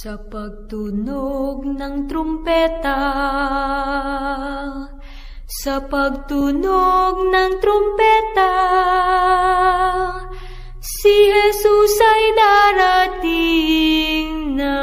Sa pagtunog ng trumpeta, sa pagtunog ng trumpeta, si Jesus ay darating na.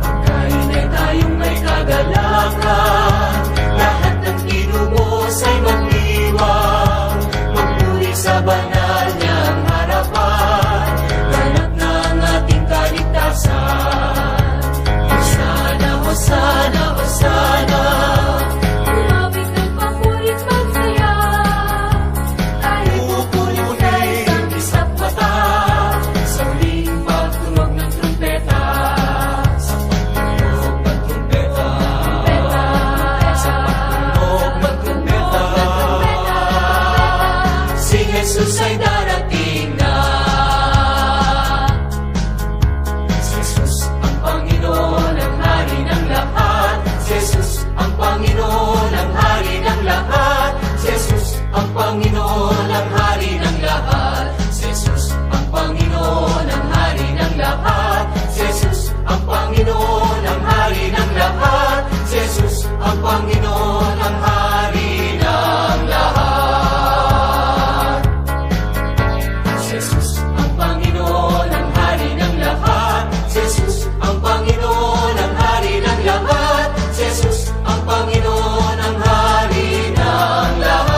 Pagkain ay tayong may kagalakan, lahat ng kinubos ay magdiwang, magpuri sa banal niyang harapan, ganap na ang ating kaligtasan. Hosana, Hosana, Hosana. Kumawit ng papurit magsaya, kahit Pupuri ang isang mata, sa huling pagtunog ng trumpeta, sa pagtunog ng trumpeta, sa pagtunog ng trumpeta, si Jesus ay darating na. Si Jesus ang Panginoon, ang Hari ng lahat. Si Jesus ang Panginoon, ang Hari ng lahat. Si Jesus ang Panginoon, ang Hari ng lahat. Si Jesus ang Panginoon, ang Hari ng lahat. Si Jesus ang Panginoon, ang Hari ng lahat. Si Jesus ang Panginoon, ang Hari ng lahat. Si Jesus ang Panginoon, ang Hari ng lahat. Si Jesus ang Panginoon, ang Hari ng lahat. Si Jesus ang Panginoon, ang Hari ng lahat.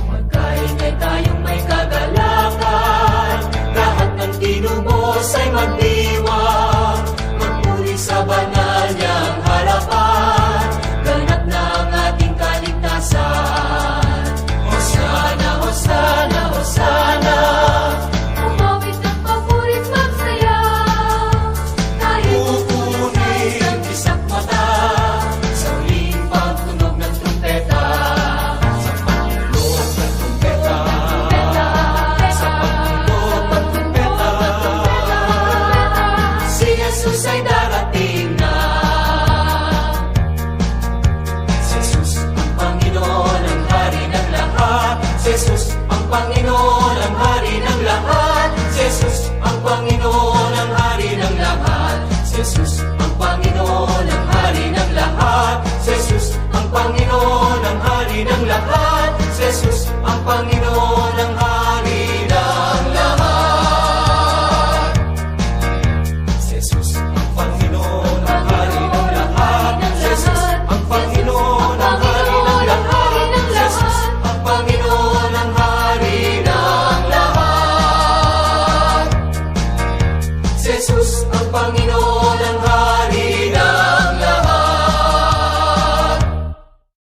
Magkaingay tayong may kagalakan, lahat ng tinubos ay magdiwang, magpuri sa banal niyang harapan, ganap na ang ating kaligtasan. Hosana, Hosana, Hosana. kumawit ng papurit magsaya, kahit Pupuri ang isang mata, sa huling pagtunog ng trumpeta, sa pagtunog ng trumpeta, sa pagtunog ng trumpeta, si Jesus ay darating na. Si Jesus ang Panginoon, ang Hari ng lahat. Si Jesus ang Panginoon, ang Hari ng lahat. Si Jesus ang Panginoon, ang Hari ng lahat. Si Jesus ang Panginoon, ang Hari ng lahat. Si Jesus ang Panginoon, ang Hari ng lahat. Si Jesus ang Panginoon, ang Hari ng lahat. Si Jesus ang Panginoon, ang Hari ng lahat. Si Jesus ang Panginoon, ang Hari ng lahat. Si Jesus ang Panginoon, ang Hari ng lahat. Si Jesus